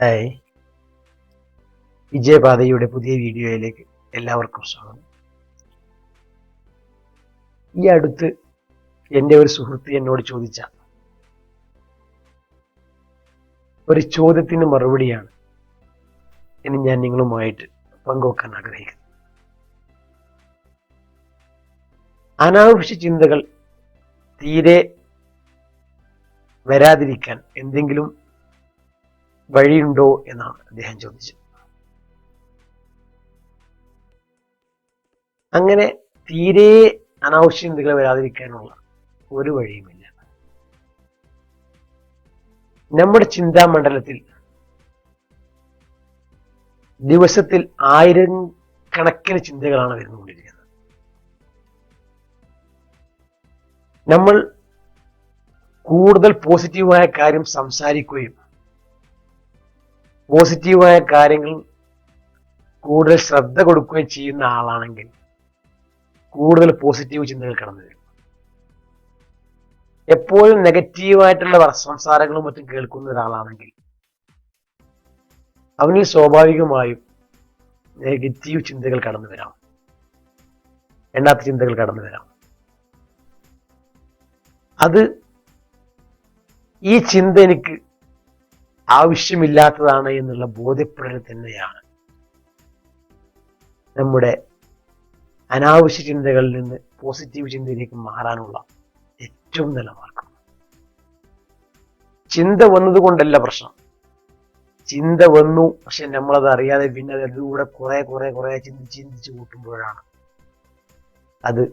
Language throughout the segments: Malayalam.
ഹായ്, വിജയപാതയുടെ പുതിയ വീഡിയോയിലേക്ക് എല്ലാവർക്കും സ്വാഗതം. ഈ അടുത്ത് എൻ്റെ ഒരു സുഹൃത്ത് എന്നോട് ചോദിച്ച ഒരു ചോദ്യത്തിന് മറുപടിയാണ് ഇനി ഞാൻ നിങ്ങളുമായിട്ട് പങ്കുവെക്കാൻ ആഗ്രഹിക്കുന്നത്. അനാവശ്യ ചിന്തകൾ തീരെ വരാതിരിക്കാൻ എന്തെങ്കിലും വഴിയുണ്ടോ എന്നാണ് അദ്ദേഹം ചോദിച്ചത്. അങ്ങനെ തീരെ അനാവശ്യ ചിന്തകൾ വരാതിരിക്കാനുള്ള ഒരു വഴിയുമില്ല. നമ്മുടെ ചിന്താമണ്ഡലത്തിൽ ദിവസത്തിൽ 1000 കണക്കിന് ചിന്തകളാണ് വരുന്നുകൊണ്ടിരിക്കുന്നത്. നമ്മൾ കൂടുതൽ പോസിറ്റീവായ കാര്യം സംസാരിക്കുകയും പോസിറ്റീവായ കാര്യങ്ങൾ കൂടുതൽ ശ്രദ്ധ കൊടുക്കുകയും ചെയ്യുന്ന ആളാണെങ്കിൽ കൂടുതൽ പോസിറ്റീവ് ചിന്തകൾ കടന്നു വരും. എപ്പോഴും നെഗറ്റീവായിട്ടുള്ള സംസാരങ്ങളും മറ്റും കേൾക്കുന്ന ഒരാളാണെങ്കിൽ അവനിൽ സ്വാഭാവികമായും നെഗറ്റീവ് ചിന്തകൾ കടന്നു വരാം, എണ്ണാത്ത ചിന്തകൾ കടന്നു വരാം. അത് ഈ ചിന്ത എനിക്ക് ആവശ്യമില്ലാത്തതാണ് എന്നുള്ള ബോധ്യപ്പെടൽ തന്നെയാണ് നമ്മുടെ അനാവശ്യ ചിന്തകളിൽ നിന്ന് പോസിറ്റീവ് ചിന്തയിലേക്ക് മാറാനുള്ള ഏറ്റവും നല്ല മാർഗം. ചിന്ത വന്നതുകൊണ്ടല്ല പ്രശ്നം. ചിന്ത വന്നു, പക്ഷെ നമ്മളത് അറിയാതെ പിന്നെ അതിലൂടെ കുറെ ചിന്തിച്ച് കൂട്ടുമ്പോഴാണ് അത്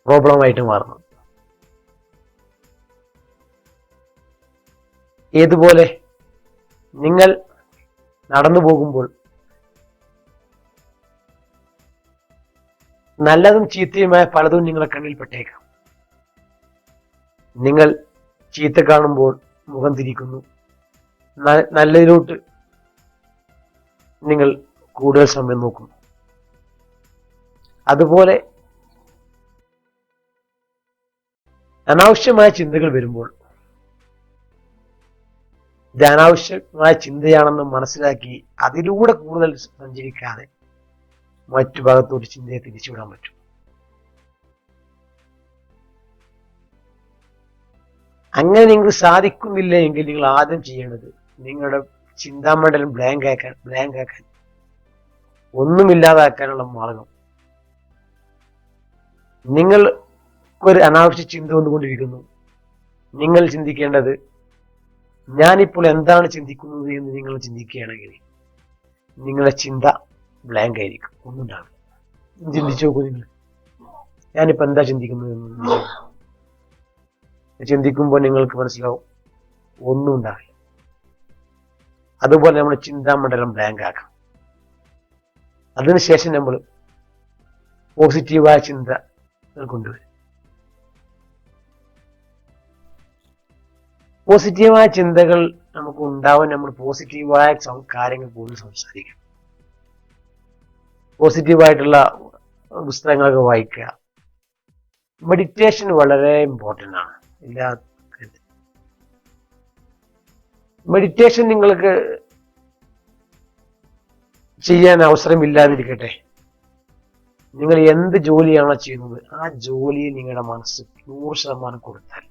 പ്രോബ്ലമായിട്ട് മാറുന്നത്. ഏതുപോലെ നിങ്ങൾ നടന്നു പോകുമ്പോൾ നല്ലതും ചീത്തയുമായ പലതും നിങ്ങളെ കണ്ണിൽപ്പെട്ടേക്കാം. നിങ്ങൾ ചീത്ത കാണുമ്പോൾ മുഖം തിരിക്കുന്നു, നല്ലതിലോട്ട് നിങ്ങൾ കൂടുതൽ സമയം നോക്കുന്നു. അതുപോലെ അനാവശ്യമായ ചിന്തകൾ വരുമ്പോൾ ഇത് അനാവശ്യമായ ചിന്തയാണെന്ന് മനസ്സിലാക്കി അതിലൂടെ കൂടുതൽ സഞ്ചരിക്കാതെ മറ്റു ഭാഗത്തോട്ട് ചിന്തയെ തിരിച്ചുവിടാൻ പറ്റും. അങ്ങനെ നിങ്ങൾ സാധിക്കുന്നില്ല എങ്കിൽ നിങ്ങൾ ആദ്യം ചെയ്യേണ്ടത് നിങ്ങളുടെ ചിന്താമണ്ഡലം ബ്ലാങ്ക് ആക്കാൻ ഒന്നുമില്ലാതാക്കാനുള്ള മാർഗം. നിങ്ങൾ ഒരു അനാവശ്യ ചിന്ത വന്നുകൊണ്ടിരിക്കുന്നു, നിങ്ങൾ ചിന്തിക്കേണ്ടത് ഞാനിപ്പോൾ എന്താണ് ചിന്തിക്കുന്നത് എന്ന് നിങ്ങൾ ചിന്തിക്കുകയാണെങ്കിൽ നിങ്ങളുടെ ചിന്ത ബ്ലാങ്ക് ആയിരിക്കും, ഒന്നും ഉണ്ടാവില്ല. ചിന്തിച്ചു നോക്കൂ, നിങ്ങൾ ഞാനിപ്പോ എന്താ ചിന്തിക്കുന്നത് എന്ന് ചിന്തിക്കുമ്പോൾ നിങ്ങൾക്ക് മനസ്സിലാവും ഒന്നും ഉണ്ടാവില്ല. അതുപോലെ നമ്മുടെ ചിന്താമണ്ഡലം ബ്ലാങ്ക് ആക്കാം. അതിനുശേഷം നമ്മൾ പോസിറ്റീവായ ചിന്ത കൊണ്ടുവരും. പോസിറ്റീവായ ചിന്തകൾ നമുക്ക് ഉണ്ടാവാൻ നമ്മൾ പോസിറ്റീവായ കാര്യങ്ങൾ കൂടുതൽ സംസാരിക്കണം. പോസിറ്റീവായിട്ടുള്ള പുസ്തകങ്ങളൊക്കെ വായിക്കുക. മെഡിറ്റേഷൻ വളരെ ഇമ്പോർട്ടൻ്റ് ആണ്. മെഡിറ്റേഷൻ നിങ്ങൾക്ക് ചെയ്യാൻ അവസരമില്ലാതിരിക്കട്ടെ, നിങ്ങൾ എന്ത് ജോലിയാണോ ചെയ്യുന്നത് ആ ജോലിയിൽ നിങ്ങളുടെ മനസ്സ് 100% കൊടുത്താൽ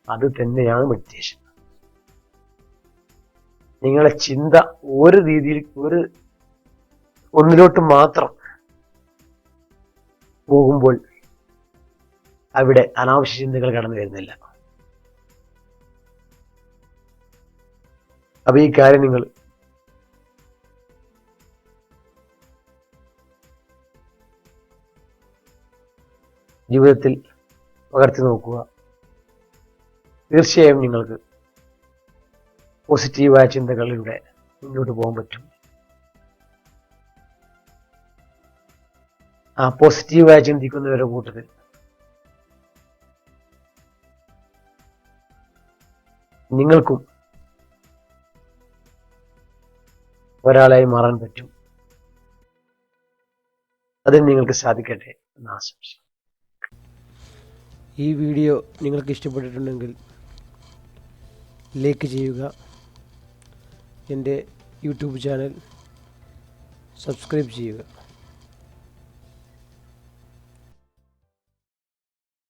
അത് തന്നെയാണ് മെഡിറ്റേഷൻ. നിങ്ങളുടെ ചിന്ത ഒരു രീതിയിൽ ഒന്നിലോട്ട് മാത്രം പോകുമ്പോൾ അവിടെ അനാവശ്യ ചിന്തകൾ കടന്നു വരുന്നില്ല. അപ്പൊ ഈ കാര്യം നിങ്ങൾ ജീവിതത്തിൽ പകർത്തി നോക്കുക. തീർച്ചയായും നിങ്ങൾക്ക് പോസിറ്റീവായ ചിന്തകളിലൂടെ മുന്നോട്ട് പോകാൻ പറ്റും. ആ പോസിറ്റീവായി ചിന്തിക്കുന്നവരുടെ കൂട്ടത്തിൽ നിങ്ങൾക്കും ഒരാളായി മാറാൻ പറ്റും. അതിന് നിങ്ങൾക്ക് സാധിക്കട്ടെ എന്ന് ആശംസിക്കുന്നു. ഈ വീഡിയോ നിങ്ങൾക്ക് ഇഷ്ടപ്പെട്ടിട്ടുണ്ടെങ്കിൽ ലൈക്ക് ചെയ്യുക. എൻ്റെ യൂട്യൂബ് ചാനൽ സബ്സ്ക്രൈബ് ചെയ്യുക.